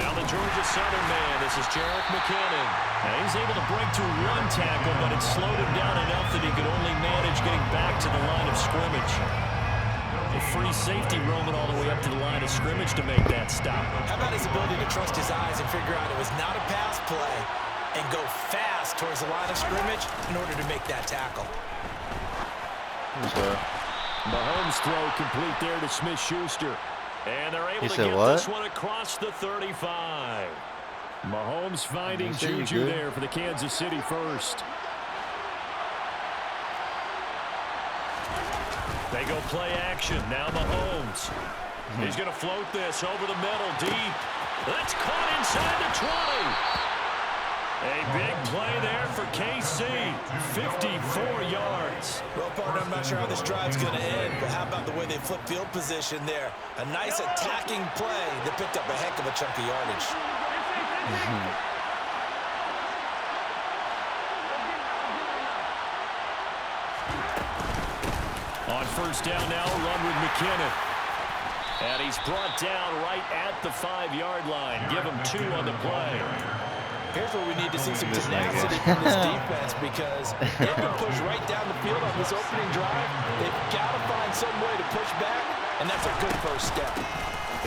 Now the Georgia Southern man, this is Jerick McKinnon. Now he's able to break to one tackle, but it slowed him down enough that he could only manage getting back to the line of scrimmage. A free safety roaming all the way up to the line of scrimmage to make that stop. How about his ability to trust his eyes and figure out it was not a pass play and go fast towards the line of scrimmage in order to make that tackle. Mahomes throw complete there to Smith-Schuster. And they're able to get this one across the 35. Mahomes finding Juju there for the Kansas City first. They go play action. Now Mahomes. He's going to float this over the middle deep. That's caught inside the 20. A big play there for KC. 54 yards. Well, partner, I'm not sure how this drive's going to end, but how about the way they flip field position there? A nice attacking play that picked up a heck of a chunk of yardage. On first down now, run with McKinnon. And he's brought down right at the 5-yard line. Give him 2 on the play. Here's where we need to see some tenacity from this defense, because they've been pushed right down the field on this opening drive. They've got to find some way to push back, and that's a good first step.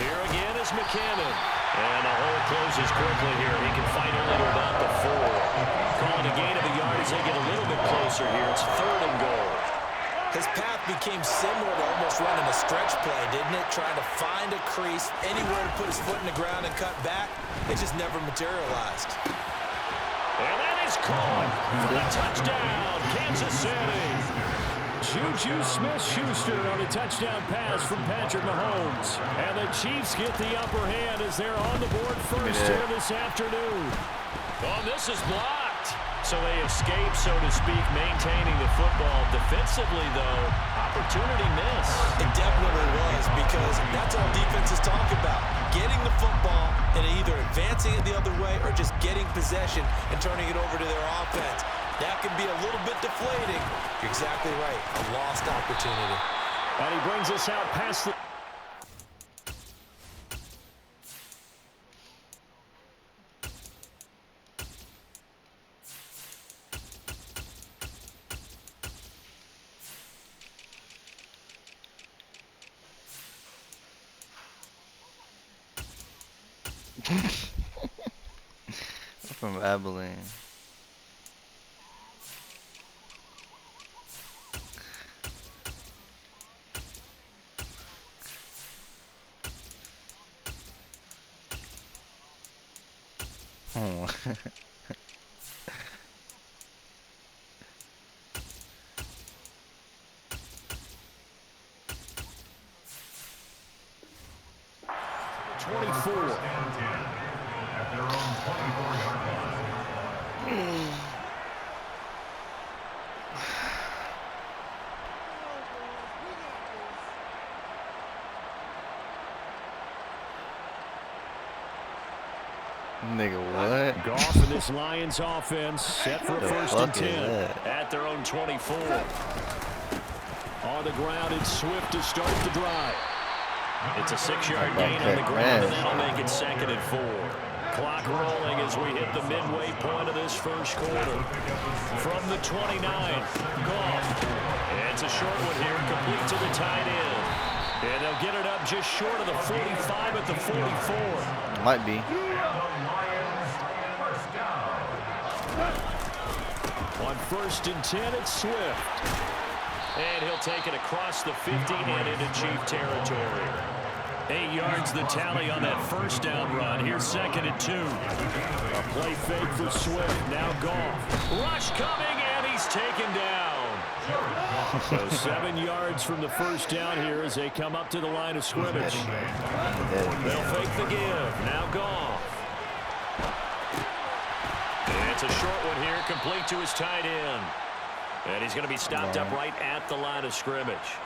Here again is McKinnon. And the hole closes quickly here. He can fight only to about the 4. Calling a gain of a yard as they get a little bit closer here. It's 3rd and goal. His path became similar to almost running a stretch play, didn't it? Trying to find a crease, anywhere to put his foot in the ground and cut back. It just never materialized. And that is caught for the touchdown, Kansas City. Juju Smith-Schuster on a touchdown pass from Patrick Mahomes. And the Chiefs get the upper hand as they're on the board first here this afternoon. Oh, this is blocked. So they escape, so to speak, maintaining the football. Defensively, though, opportunity miss. It definitely was, because that's all defenses talk about. Getting the football and either advancing it the other way or just getting possession and turning it over to their offense. That can be a little bit deflating. You're exactly right. A lost opportunity. And he brings us out past the... From Abilene. Oh. 24. At their own 24-yard line. Nigga, what? Goff in this Lions offense set for a first and 10 at their own 24. On the ground, it's Swift to start the drive. It's a 6-yard gain on the ground, and that'll make it 2nd and 4. Clock rolling as we hit the midway point of this first quarter. From the 29, Goff. It's a short one here, complete to the tight end. And they'll get it up just short of the 45 at the 44. Might be. On first and 10, it's Swift. And he'll take it across the 50 and into Chief territory. 8 yards the tally on that first down run. Here's 2nd and 2. A play fake for Swift. Now Goff. Rush coming, and he's taken down. So 7 yards from the first down here as they come up to the line of scrimmage. They'll fake the give. Now Goff. And it's a short one here, complete to his tight end. And he's going to be stopped up right at the line of scrimmage.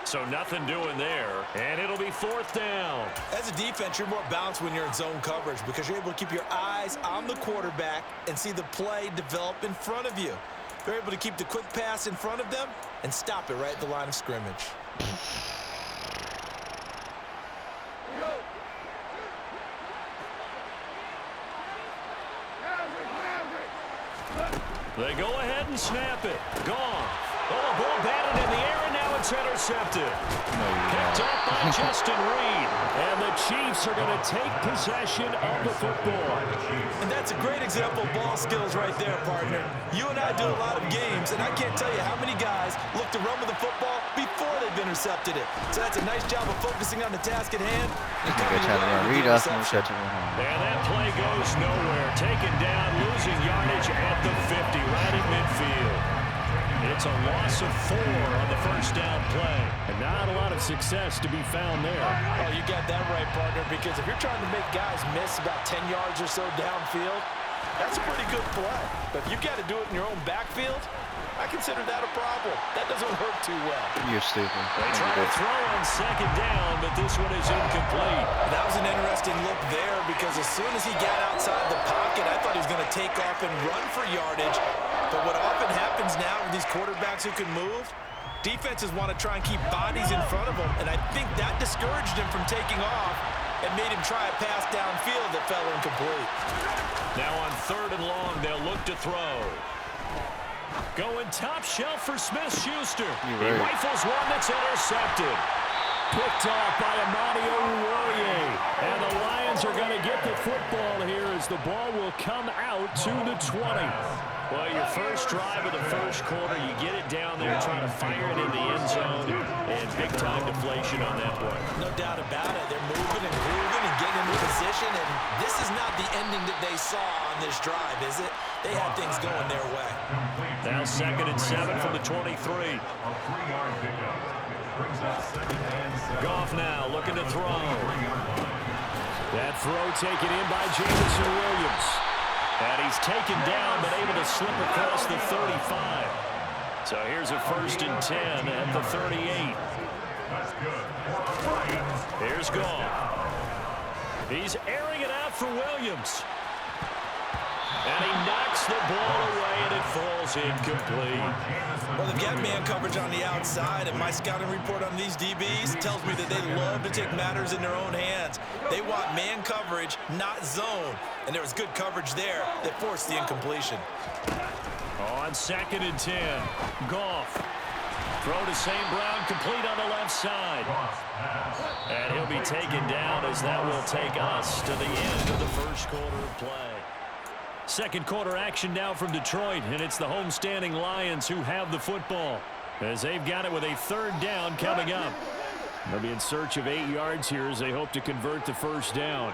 So nothing doing there, and it'll be 4th down. As a defense, you're more balanced when you're in zone coverage because you're able to keep your eyes on the quarterback and see the play develop in front of you. You're able to keep the quick pass in front of them and stop it right at the line of scrimmage. They go ahead and snap it. Gone. Oh, a ball batted in the air, and now it's intercepted. Picked up by Justin Reed. And the Chiefs are going to take possession of the football. And that's a great example of ball skills right there, partner. You and I do a lot of games, and I can't tell you how many guys look to run with the football before they've intercepted it. So that's a nice job of focusing on the task at hand. And that play goes nowhere. Taken down, losing yardage at the 50, right at midfield. It's a loss of 4 on the first down play. And not a lot of success to be found there. Oh, you got that right, partner, because if you're trying to make guys miss about 10 yards or so downfield, that's a pretty good play. But if you've got to do it in your own backfield, I consider that a problem. That doesn't work too well. You're stupid. They try to throw on second down, but this one is incomplete. That was an interesting look there because as soon as he got outside the pocket, I thought he was going to take off and run for yardage. But what often happens now with these quarterbacks who can move, defenses want to try and keep bodies in front of them, and I think that discouraged him from taking off and made him try a pass downfield that fell incomplete. Now on 3rd and long, they'll look to throw. Going top shelf for Smith-Schuster. He rifles one that's intercepted. Picked off by Amani Oruwariye. And the Lions are going to get the football here as the ball will come out to the 20. Well, your first drive of the first quarter, you get it down there, trying to fire it in the end zone, and big-time deflation on that play. No doubt about it. They're moving and grooving and getting into position, and this is not the ending that they saw on this drive, is it? They had things going their way. Now 2nd and 7 from the 23. Goff now looking to throw. That throw taken in by Jameson Williams. And he's taken down, but able to slip across the 35. So here's a 1st and 10 at the 38. Here's Goff. He's airing it out for Williams. And he knocks the ball away, and it falls incomplete. Well, they've got man coverage on the outside, and my scouting report on these DBs tells me that they love to take matters in their own hands. They want man coverage, not zone. And there was good coverage there that forced the incompletion. On 2nd and 10, Goff. Throw to St. Brown, complete on the left side. And he'll be taken down as that will take us to the end of the first quarter of play. Second quarter action now from Detroit, and it's the homestanding Lions who have the football as they've got it with a 3rd down coming up. They'll be in search of 8 yards here as they hope to convert the first down.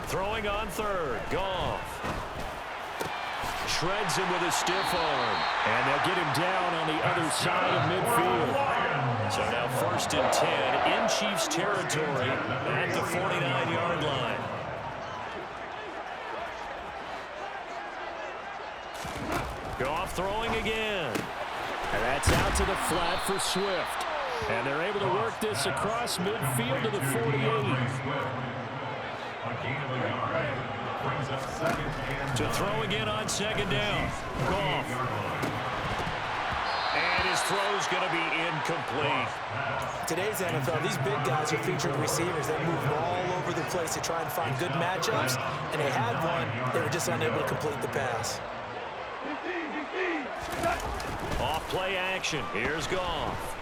Throwing on 3rd, Goff. Shreds him with a stiff arm, and they'll get him down on the other side of midfield. So now 1st and 10 in Chiefs territory at the 49-yard line. Goff throwing again. And that's out to the flat for Swift. And they're able to work this across midfield to the 48. To throw again on 2nd down. Goff. And his throw's going to be incomplete. Today's NFL, these big guys are featured receivers that move all over the place to try and find good matchups. And they had one. They were just unable to complete the pass. Off play action. Here's Goff.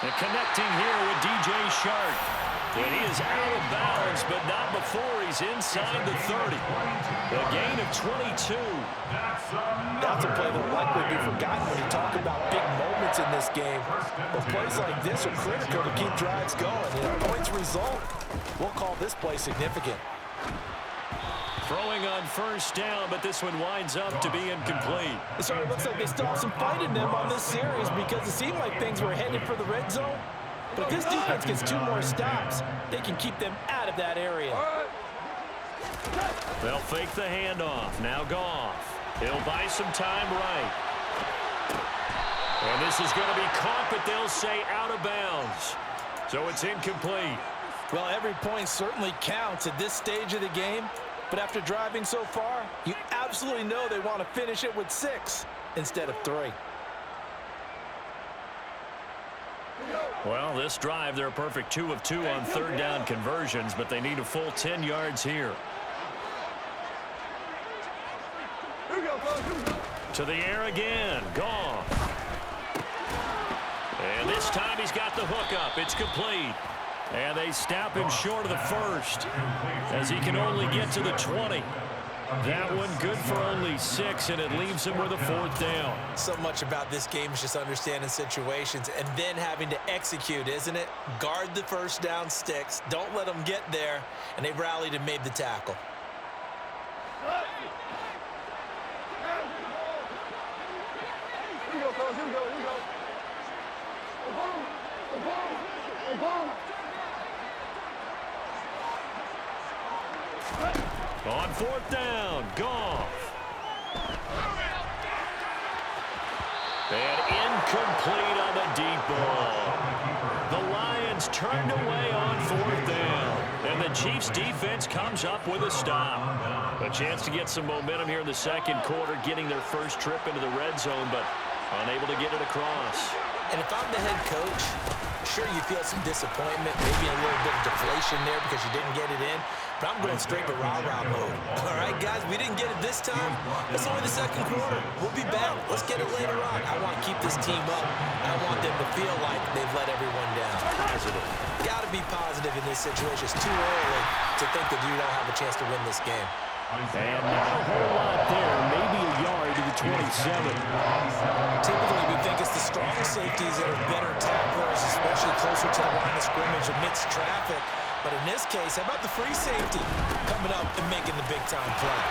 And connecting here with DJ Shark. And he is out of bounds, but not before he's inside the 30. A gain of 22. That's a play that will likely be forgotten when you talk about big moments in this game. But plays like this are critical to keep drives going. And if points result, we'll call this play significant. Throwing on 1st down, but this one winds up to be incomplete. It certainly looks like they still have some fight in them on this series because it seemed like things were headed for the red zone. But if this defense gets 2 more stops, they can keep them out of that area. They'll fake the handoff. Now Goff. He'll buy some time right. And this is going to be caught, but they'll say out of bounds. So it's incomplete. Well, every point certainly counts at this stage of the game. But after driving so far, you absolutely know they want to finish it with 6 instead of 3. Well, this drive, they're a perfect 2 of 2 on 3rd down conversions, but they need a full 10 yards here. To the air again. Goff. And this time he's got the hook up. It's complete. And they stop him short of the first as he can only get to the 20. That one good for only 6, and it leaves him with a 4th down. So much about this game is just understanding situations and then having to execute, isn't it? Guard the first down sticks. Don't let them get there. And they rallied and made the tackle. On 4th down, Goff. And incomplete on the deep ball. The Lions turned away on 4th down. And the Chiefs defense comes up with a stop. A chance to get some momentum here in the second quarter, getting their first trip into the red zone, but unable to get it across. And if I'm the head coach, sure you feel some disappointment, maybe a little bit of deflation there because you didn't get it in. But I'm going straight to rah-rah mode. All right, guys, we didn't get it this time. It's only the second quarter. We'll be back. Let's get it later on. I want to keep this team up. I want them to feel like they've let everyone down. Positive. Got to be positive in this situation. It's too early to think that you don't have a chance to win this game. And not a whole lot there. Maybe a yard to the 27. Typically, we think it's the strong safeties that are better tacklers, especially closer to the line of scrimmage amidst traffic. But in this case, how about the free safety coming up and making the big-time play?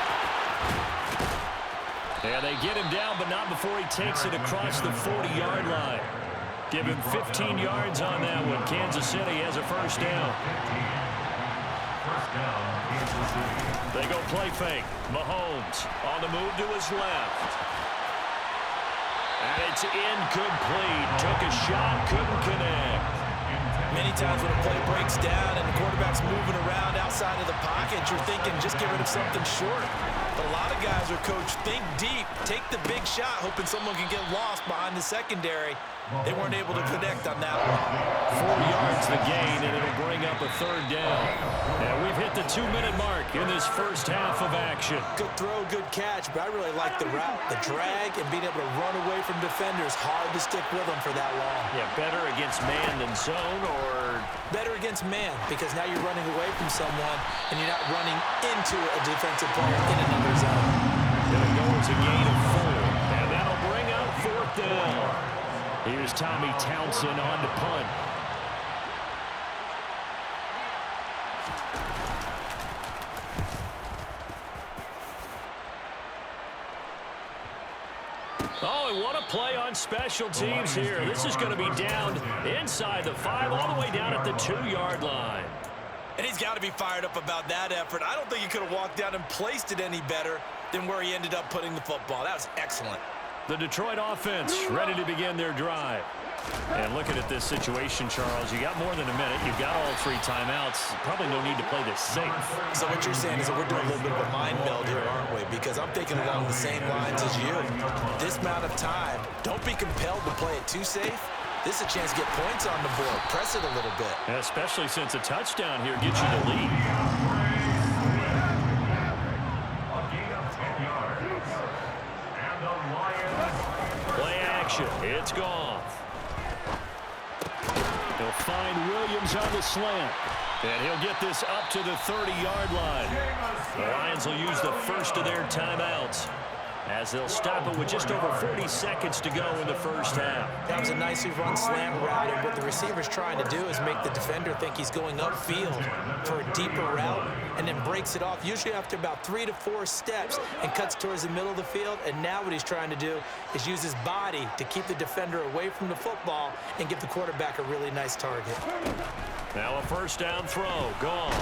And they get him down, but not before he takes it across the 40-yard line. Give him 15 yards on that one. Kansas City has a first down. First down, Kansas City. They go play fake. Mahomes on the move to his left. And it's incomplete. Took a shot, couldn't connect. Many times when a play breaks down and the quarterback's moving around outside of the pocket, you're thinking just get rid of something short. But a lot of guys are coached, think deep, take the big shot, hoping someone can get lost behind the secondary. They weren't able to connect on that one. 4 yards the gain, and it'll bring up a third down. And we've hit the 2-minute mark in this first half of action. Good throw, good catch, but I really like the route, the drag, and being able to run away from defenders. Hard to stick with them for that long. Yeah, better against man than zone, or better against man, because now you're running away from someone, and you're not running into a defensive player in another zone. Gonna go as a gain of 4, and that'll bring up 4th down. Here's Tommy Townsend on to punt. Oh, and what a play on special teams here. This is going to be down inside the 5, all the way down at the 2-yard line. And he's got to be fired up about that effort. I don't think he could have walked down and placed it any better than where he ended up putting the football. That was excellent. The Detroit offense ready to begin their drive. And looking at this situation, Charles, you got more than a minute. You've got all 3 timeouts. Probably no need to play this safe. So what you're saying is that we're doing a little bit of a mind meld here, aren't we? Because I'm thinking along the same lines as you. This amount of time, don't be compelled to play it too safe. This is a chance to get points on the board. Press it a little bit. And especially since a touchdown here gets you the lead. A gain of 10 yards. And the Lions. Play action. It's gone. He'll find Williams on the slant. And he'll get this up to the 30-yard line. The Lions will use the first of their timeouts as they'll stop it with just over 40 seconds to go in the first half. That was a nicely run slant route, and what the receiver's trying to do is make the defender think he's going upfield for a deeper route and then breaks it off, usually after about 3 to 4 steps, and cuts towards the middle of the field. And now what he's trying to do is use his body to keep the defender away from the football and give the quarterback a really nice target. Now a first down throw, gone.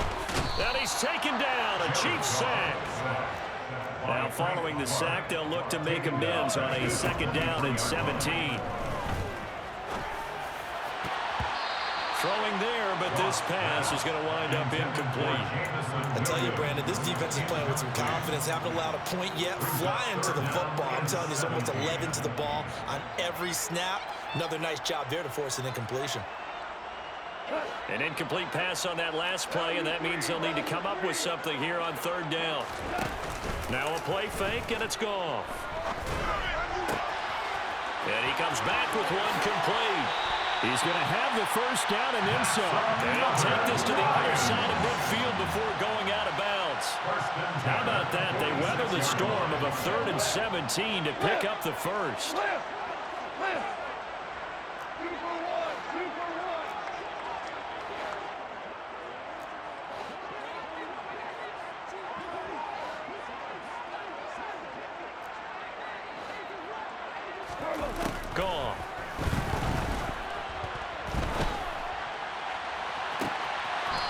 And he's taken down, a Chiefs sack. Now following the sack, they'll look to make amends on a 2nd down and 17. Throwing there, but this pass is going to wind up incomplete. I tell you, Brandon, this defense is playing with some confidence. Haven't allowed a point yet. Flying to the football. I'm telling you, it's almost 11 to the ball on every snap. Another nice job there to force an incompletion. An incomplete pass on that last play, and that means they'll need to come up with something here on 3rd down. Now a play fake, and it's gone. And he comes back with one complete. He's going to have the first down and then some. And he'll take this to the other side of midfield before going out of bounds. How about that? They weather the storm of a 3rd and 17 to pick up the first. Gone.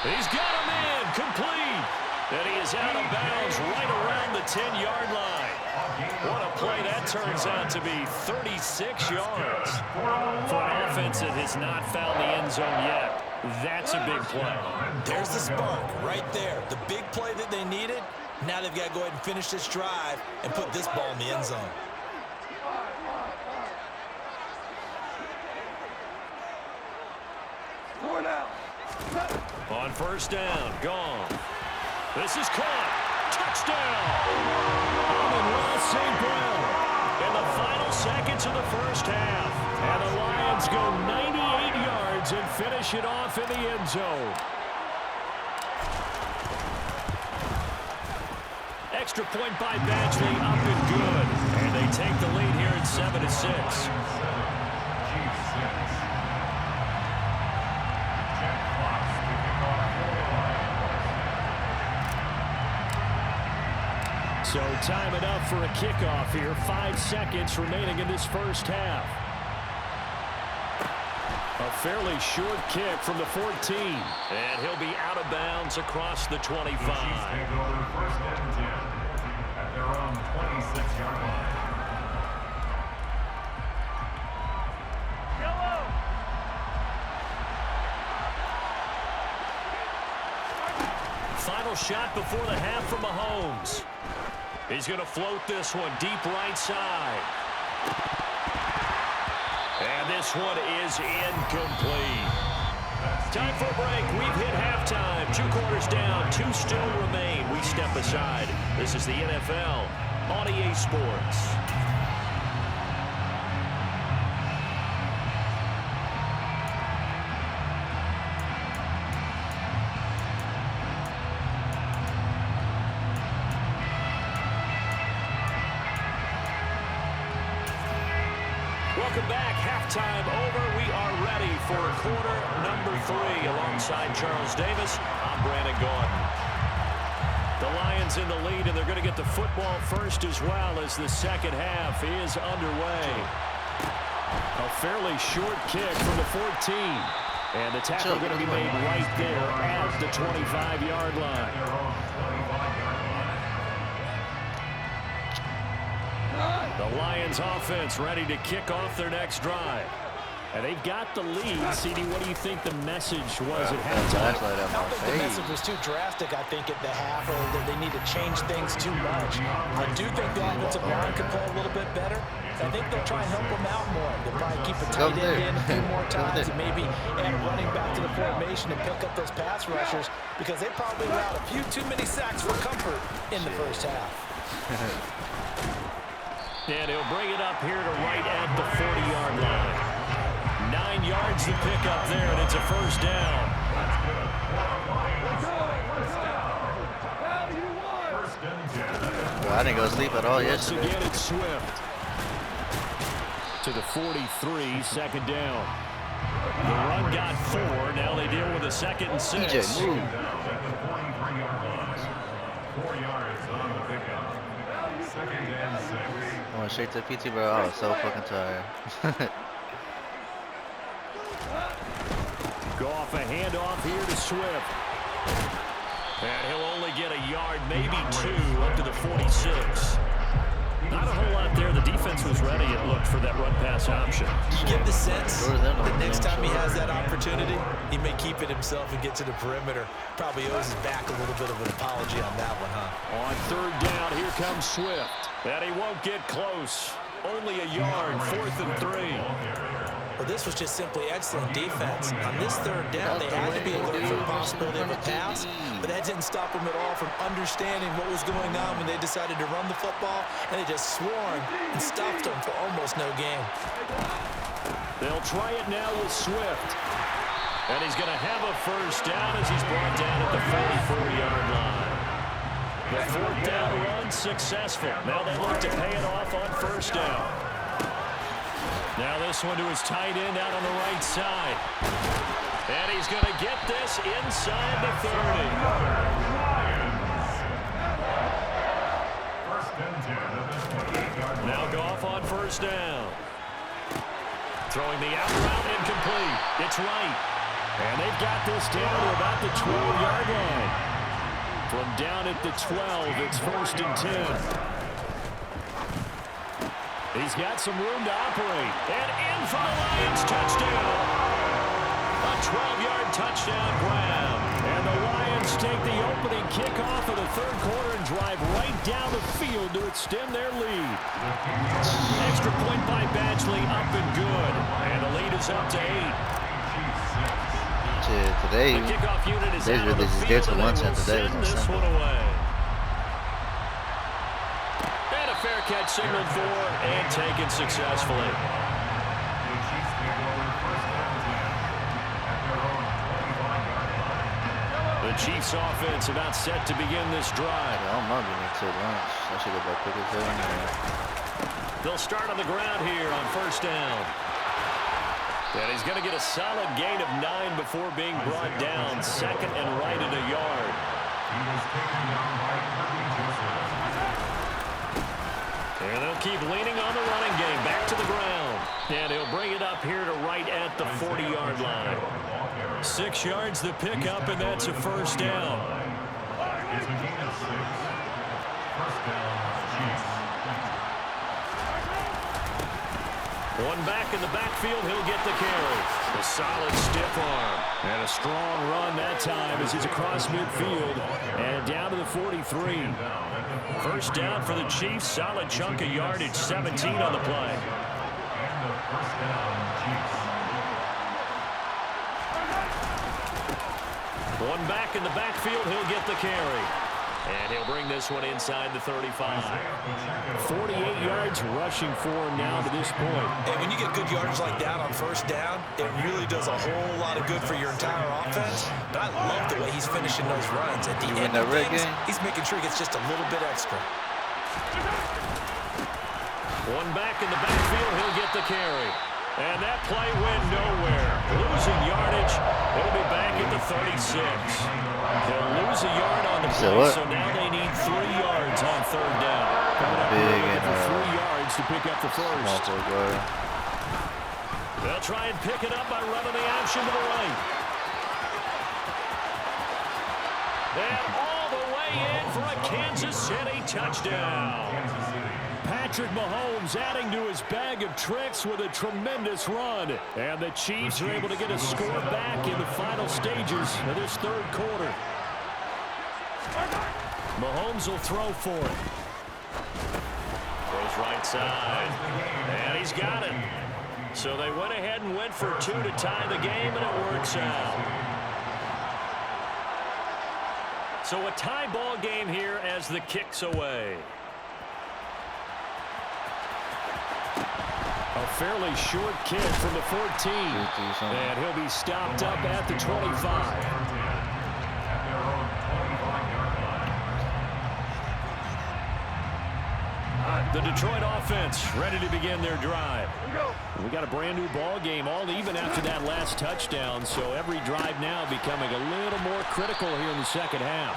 He's got him in, complete. And he is out of bounds right around the 10-yard line. What a play that turns out to be, 36 yards. For an offense that has not found the end zone yet, that's a big play. There's the spark right there. The big play that they needed. Now they've got to go ahead and finish this drive and put this ball in the end zone. On first down, gone. This is caught. Touchdown! Amon-Ra St. Brown in the final seconds of the first half. And the Lions go 98 yards and finish it off in the end zone. Extra point by Badgley, up and good. And they take the lead here at 7-6. So time it up for a kickoff here. 5 seconds remaining in this first half. A fairly short kick from the 14. And he'll be out of bounds across the 25. The Chiefs take over 1st and 10 at their own 26-yard line. Final shot before the half from Mahomes. He's going to float this one deep right side. And this one is incomplete. Time for a break. We've hit halftime. 2 quarters down. 2 still remain. We step aside. This is the NFL on EA Sports. Welcome back. Halftime over. We are ready for quarter number 3. Alongside Charles Davis, I'm Brandon Gaudin. The Lions in the lead, and they're going to get the football first as well as the second half is underway. A fairly short kick from the 14. And the tackle going to be made right there at the 25-yard line. The Lions offense ready to kick off their next drive. And they've got the lead. CD, what do you think the message was at halftime? I don't think the message was too drastic, I think, at the half, or that they need to change things too much. I do think the offensive line could play a little bit better. I think they'll try and help them out more. They'll probably keep a tight end in a few more times and maybe add running back to the formation and pick up those pass rushers, because they probably allowed a few too many sacks for comfort in the first half. And he'll bring it up here to right at the 40-yard line. 9 yards to pick up there, and it's a first down. Well, I didn't go to sleep at all Once yesterday. again, it's Swift. To the 43, second down. The run got 4. Now they deal with a 2nd and 6. EJ, move. 4 yards on the pickup. 2nd and 6. I went straight to PT, bro. I was so fucking tired. Goff, a handoff here to Swift. And he'll only get a yard, maybe 2, up to the 46. Not a whole lot there. The defense was ready, it looked, for that run-pass option. You get the sense Sure, they're not that next playing time he short. has that opportunity, he may keep it himself and get to the perimeter. Probably owes his back a little bit of an apology on that one, huh? On 3rd down, here comes Swift. And he won't get close. Only a yard, 4th and 3. Well, this was just simply excellent defense. On this third down, they had to be alert for the possibility of a pass, but that didn't stop them at all from understanding what was going on when they decided to run the football, and they just swarmed and stuffed them for almost no gain. They'll try it now with Swift. And he's going to have a first down as he's brought down at the 44-yard line. The fourth down run successful. Now they look to pay it off on first down. Now this one to his tight end out on the right side. And he's going to get this inside the 30. Now Goff on first down. Throwing the out route incomplete. It's right. And they've got this down to about the 12-yard line. From down at the 12, it's 1st and 10. He's got some room to operate. And in for the Lions touchdown. A 12-yard touchdown grab. And the Lions take the opening kickoff of the third quarter and drive right down the field to extend their lead. Extra point by Badgley up and good. And the lead is up to 8. Today, the kickoff unit is they out really of the just field, get to and lunch they will and today was send this Sunday. one away. And a fair catch signaled for and taken successfully. The Chiefs offense about set to begin this drive. I'm not getting to lunch. I should go back quick as hell. They'll start on the ground here on first down. And he's going to get a solid gain of 9 before being brought down. 2nd and right at a yard. And they'll keep leaning on the running game. Back to the ground. And he'll bring it up here to right at the 40-yard line. 6 yards the pickup, and that's a first down. It's a gain of 6. First down, Chiefs. One back in the backfield, he'll get the carry. A solid stiff arm. And a strong run that time as he's across midfield and down to the 43. First down for the Chiefs. Solid chunk of yardage, 17 on the play. And the first down, Chiefs. One back in the backfield, he'll get the carry. And he'll bring this one inside the 35. 48 yards rushing for him now to this point. And when you get good yardage like that on first down, it really does a whole lot of good for your entire offense. But I love the way he's finishing those runs. At the end of things, he's making sure he gets just a little bit extra. One back in the backfield, he'll get the carry. And that play went nowhere. Losing yardage. It'll be back at the 36. They'll lose a yard on the play, so now they need 3 yards on third down. Coming up for 3 yards to pick up the first. They'll try and pick it up by running the option to the right. And all the way in for a Kansas City touchdown. Patrick Mahomes adding to his bag of tricks with a tremendous run. And the Chiefs are able to get a score back in the final stages of this third quarter. Mahomes will throw for it. Throws right side. And he's got it. So they went ahead and went for 2 to tie the game, and it works out. So a tie ball game here as the kick's away. A fairly short kick from the 14. And he'll be stopped up at the 25. The Detroit offense ready to begin their drive. We got a brand new ball game, all even after that last touchdown. So every drive now becoming a little more critical here in the second half.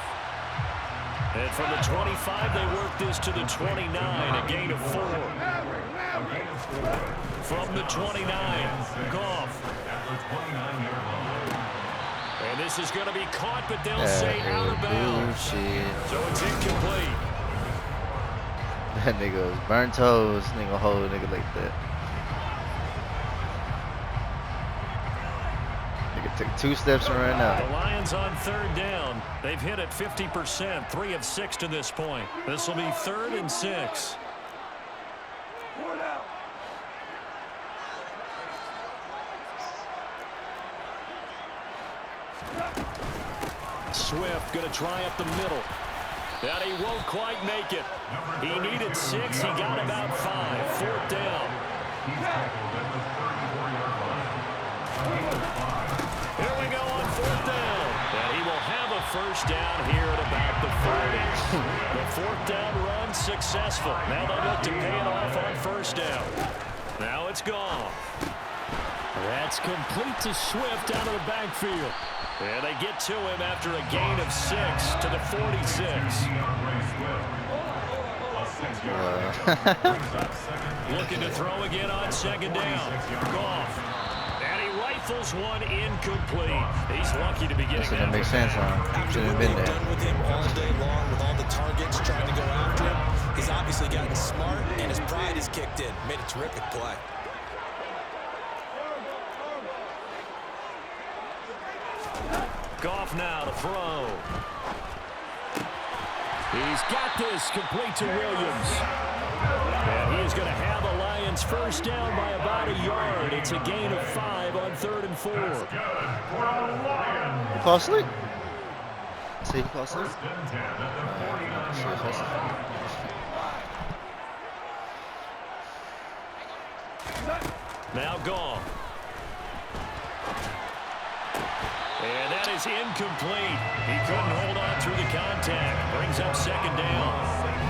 And from the 25, they work this to the 29, a gain of 4. From the 29, Goff. And this is going to be caught, but they'll say out of bounds. So it's incomplete. That nigga was burnt toast. Nigga hold a nigga like that. Nigga took 2 steps and ran out. The Lions on third down. They've hit it 50%, 3 of 6 to this point. This will be 3rd and 6. Swift going to try up the middle. And he won't quite make it. He needed 6. He got about 5. 4th down. Here we go on 4th down. And he will have a first down here at about the 40s. The 4th down run successful. Now they'll look to pay it off on 1st down. Now it's gone. That's complete to Swift out of the backfield. And they get to him after a gain of 6 to the 46. Looking to throw again on 2nd down. Goff. And he rifles one incomplete. He's lucky to be getting That makes sense, huh? After Shouldn't what have been they've there. done with him all day long, with all the targets trying to go after him, he's obviously gotten smart, and his pride has kicked in. Made a terrific play. Goff now to throw. He's got this complete to Williams. And he is going to have the Lions first down by about a yard. It's a gain of 5 on 3rd and 4. He fall asleep? See, he fall asleep? Now gone. And that is incomplete. He couldn't hold on through the contact. Brings up 2nd down.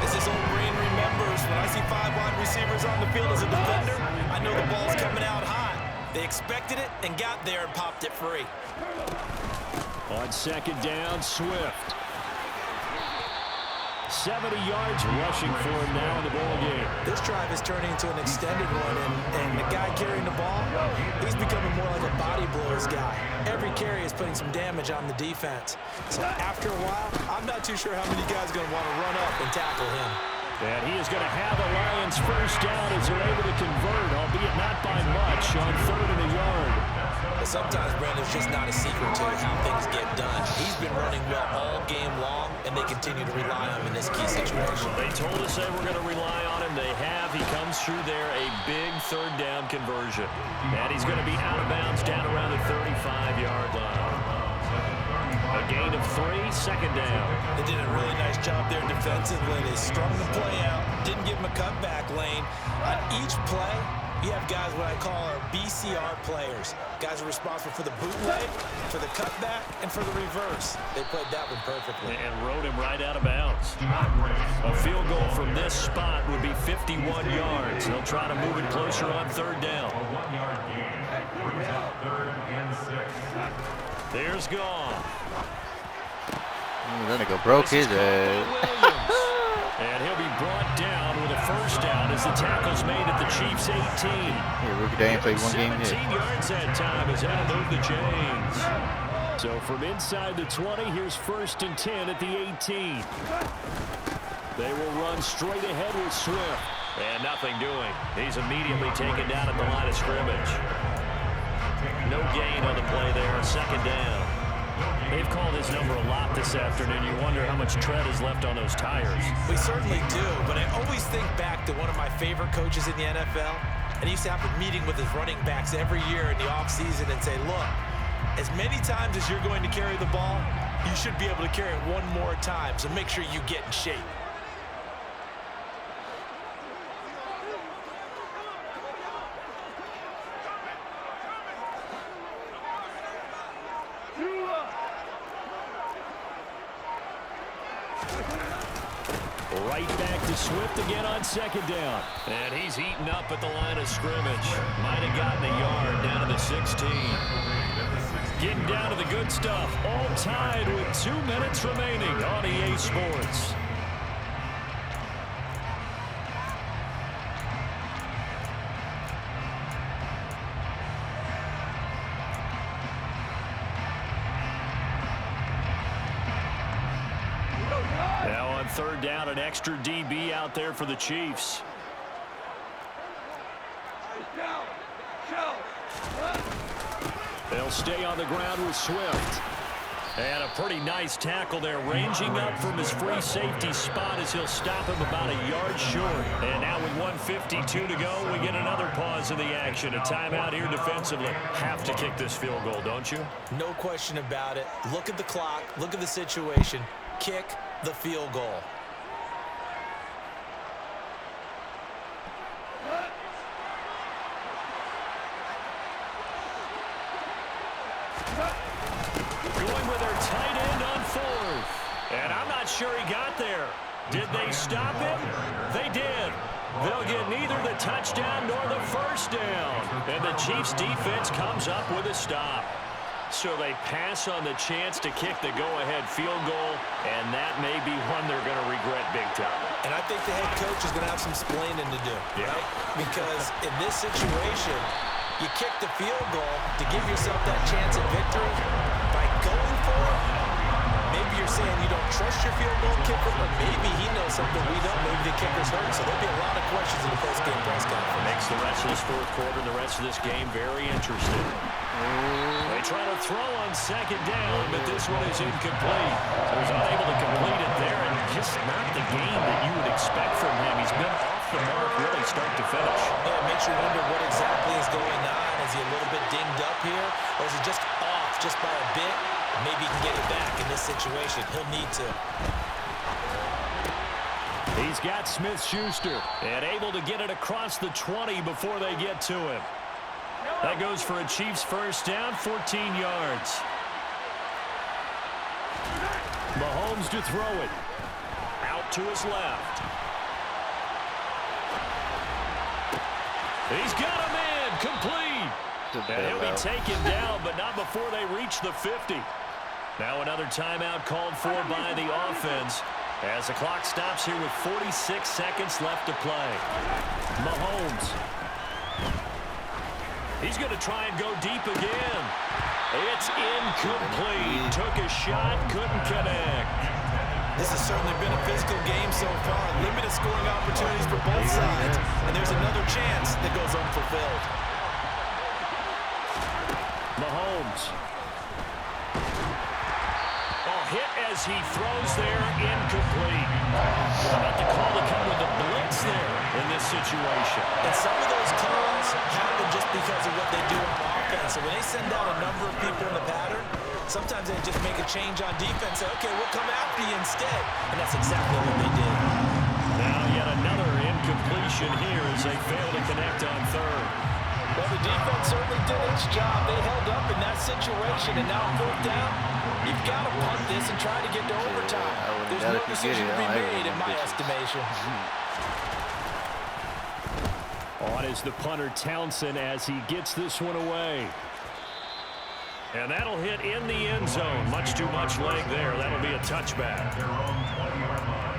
As this old brain remembers, when I see 5 wide receivers on the field as a defender, I know the ball's coming out high. They expected it and got there and popped it free. On 2nd down, Swift. 70 yards rushing for him now in the ball game. This drive is turning into an extended one, and the guy carrying the ball, he's becoming more like a body blows guy. Every carry is putting some damage on the defense. So after a while, I'm not too sure how many guys are going to want to run up and tackle him. And he is going to have the Lions first down as they're able to convert, albeit not by much, on 3rd and a yard. But sometimes, Brandon's just not a secret to how things get done. He's been running well all game long, and they continue to rely on him in this key situation. They told us they were going to rely on him. They have. He comes through there, a big 3rd down conversion. And he's going to be out of bounds down around the 35-yard line. A gain of 3, 2nd down. They did a really nice job there defensively. They strung the play out, didn't give him a cutback lane. On each play, you have guys what I call our BCR players. Guys are responsible for the bootleg, for the cutback, and for the reverse. They played that one perfectly. And rode him right out of bounds. A field goal from this spot would be 51 yards. They'll try to move it closer on 3rd down. A 1-yard gain. Brings up 3rd and 6. There's Goff. Then nigga broke his ass. And he'll be brought down with a first down as the tackle's made at the Chiefs' 18. Yeah, rookie day ain't played one game yet. 17 yards that time as that'll move the chains. So from inside the 20, here's 1st and 10 at the 18. They will run straight ahead with Swift. And nothing doing. He's immediately taken down at the line of scrimmage. No gain on the play there. 2nd down. They've called his number a lot this afternoon. You wonder how much tread is left on those tires. We certainly do, but I always think back to one of my favorite coaches in the NFL, and he used to have a meeting with his running backs every year in the offseason and say, look, as many times as you're going to carry the ball, you should be able to carry it one more time, so make sure you get in shape. Right back to Swift again on 2nd down. And he's eaten up at the line of scrimmage. Might have gotten a yard down to the 16. Getting down to the good stuff. All tied with 2 minutes remaining on EA Sports. Now on 3rd down, an extra DB out there for the Chiefs. They'll stay on the ground with Swift. And a pretty nice tackle there, ranging up from his free safety spot as he'll stop him about a yard short. And now with 1:52 to go, we get another pause in the action. A timeout here defensively. Have to kick this field goal, don't you? No question about it. Look at the clock. Look at the situation. Kick the field goal. Going with their tight end on fourth. And I'm not sure he got there. Did they stop him? They did. They'll get neither the touchdown nor the first down. And the Chiefs defense comes up with a stop. So they pass on the chance to kick the go-ahead field goal, and that may be one they're going to regret big time. And I think the head coach is going to have some explaining to do, right? Because in this situation, you kick the field goal to give yourself that chance at victory. By going for it, maybe you're saying you don't trust your field goal kicker, but maybe he knows something we don't. Maybe the kicker's hurt. So there'll be a lot of questions in the post-game press conference. Makes the rest of this fourth quarter and the rest of this game very interesting. They try to throw on second down, but this one is incomplete. So he's unable to complete it there, and just not the game that you would expect from him. He's been off the mark really start to finish. Yeah, it makes you wonder what exactly is going on. Is he a little bit dinged up here, or is he just off just by a bit? Maybe he can get it back in this situation. He'll need to. He's got Smith-Schuster and able to get it across the 20 before they get to him. That goes for a Chiefs first down, 14 yards. Mahomes to throw it. Out to his left. He's got him in, complete. And he'll be taken down, but not before they reach the 50. Now another timeout called for by the offense as the clock stops here with 46 seconds left to play. Mahomes. He's going to try and go deep again. It's incomplete. Took a shot, couldn't connect. This has certainly been a physical game so far. Limited scoring opportunities for both sides. And there's another chance that goes unfulfilled. Mahomes. Hit as he throws there, incomplete. How about the call to come with the blitz there in this situation? And some of those calls happen just because of what they do on offense. So when they send out a number of people in the pattern, sometimes they just make a change on defense. Say, okay, we'll come after you instead. And that's exactly what they did. Now yet another incompletion here as they fail to connect on third. Well, the defense certainly did its job. They held up in that situation, and now fourth down, you've got to punt this and try to get to overtime. There's no decision to be made in my estimation. On is the punter Townsend as he gets this one away. And that'll hit in the end zone. Much too much leg there. That'll be a touchback. Their own 20-yard line.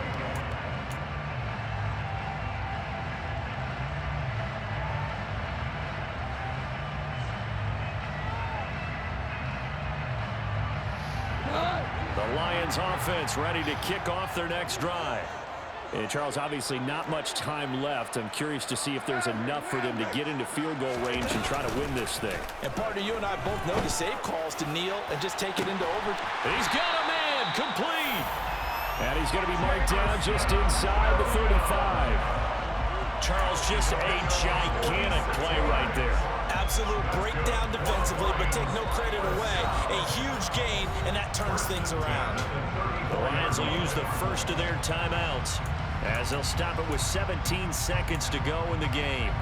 The Lions offense ready to kick off their next drive. And Charles, obviously not much time left. I'm curious to see if there's enough for them to get into field goal range and try to win this thing. And partner, you and I both know the save calls to kneel and just take it into overtime. He's got a man complete. And he's going to be marked down just inside the 35. Charles, just a gigantic play right there. Absolute breakdown defensively, but take no credit away. A huge gain, and that turns things around. The Lions will use the first of their timeouts as they'll stop it with 17 seconds to go in the game.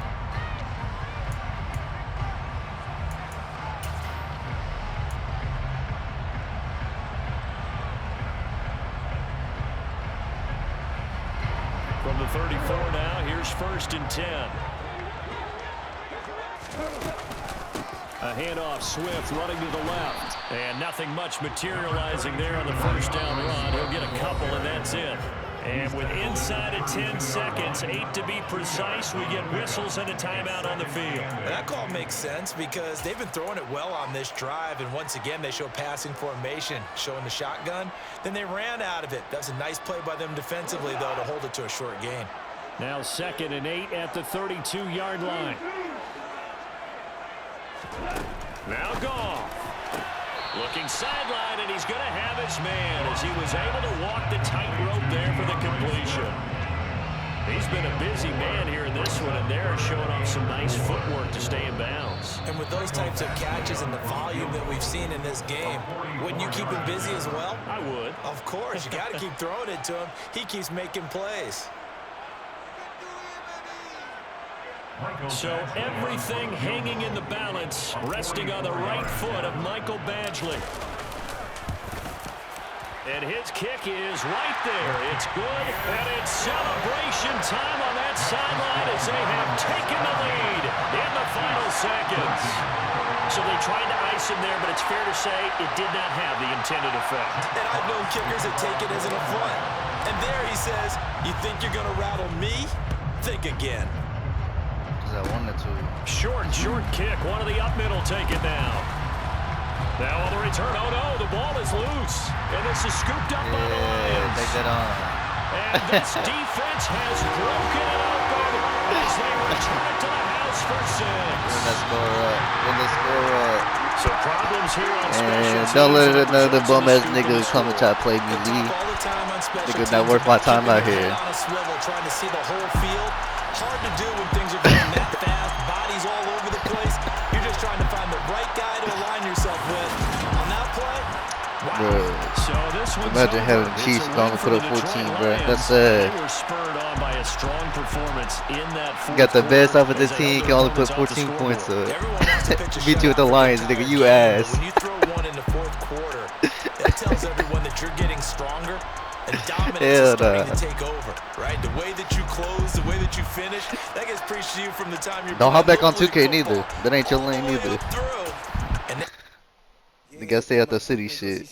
From the 34 now, here's 1st and 10. A handoff, Swift running to the left. And nothing much materializing there on the first down run. He'll get a couple, and that's it. And with inside of 10 seconds, 8 to be precise, we get whistles and a timeout on the field. And that call makes sense because they've been throwing it well on this drive, and once again, they show passing formation, showing the shotgun. Then they ran out of it. That was a nice play by them defensively, though, to hold it to a short gain. Now 2nd and 8 at the 32-yard line. Now Goff. Looking sideline, and he's going to have his man as he was able to walk the tightrope there for the completion. He's been a busy man here in this one, and they're showing off some nice footwork to stay in bounds. And with those types of catches and the volume that we've seen in this game, wouldn't you keep him busy as well? I would. Of course. You got to keep throwing it to him. He keeps making plays. So everything hanging in the balance, resting on the right foot of Michael Badgley. And his kick is right there. It's good, and it's celebration time on that sideline as they have taken the lead in the final seconds. So they tried to ice him there, but it's fair to say it did not have the intended effect. And I've known kickers that take it as an affront. And there he says, you think you're going to rattle me? Think again. Because I wanted to. Short kick. One of the up middle take it now. Now on the return, oh no, the ball is loose. And this is scooped up by the Lions. Take that on. And this defense has broken it open as they return it to the house for 6. Run that score up. Run the score up. So problems here on special teams. Don't let another bum ass nigga come and try to play me, Lee. Nigga not worth my time out here. Trying to see the whole field. Hard to do when things are going that fast. Bodies all over the place. You're just trying to find the right guy to align yourself with. On that play, wow. Bro. So this one's Imagine over. having Chiefs It's a going win for the Detroit 14, bro. Lions. That's sad. They were spurred on by a strong performance in that fourth Got the best quarter off of this as team. they Can only held put their opponents 14 off the points scoreboard. up. Everyone wants to pitch a Beat you with the shutout Lions, the nigga. entire You game. ass. When you throw one in the fourth quarter, that tells everyone that you're getting stronger. And dominance is starting to take over, right? The way that you close, the way that you finish, that gets preached to you from the time you're Don't hop playing back on Little 2K League neither. football That ain't your all the lane way neither. up through. And Nigga stay out the city shit.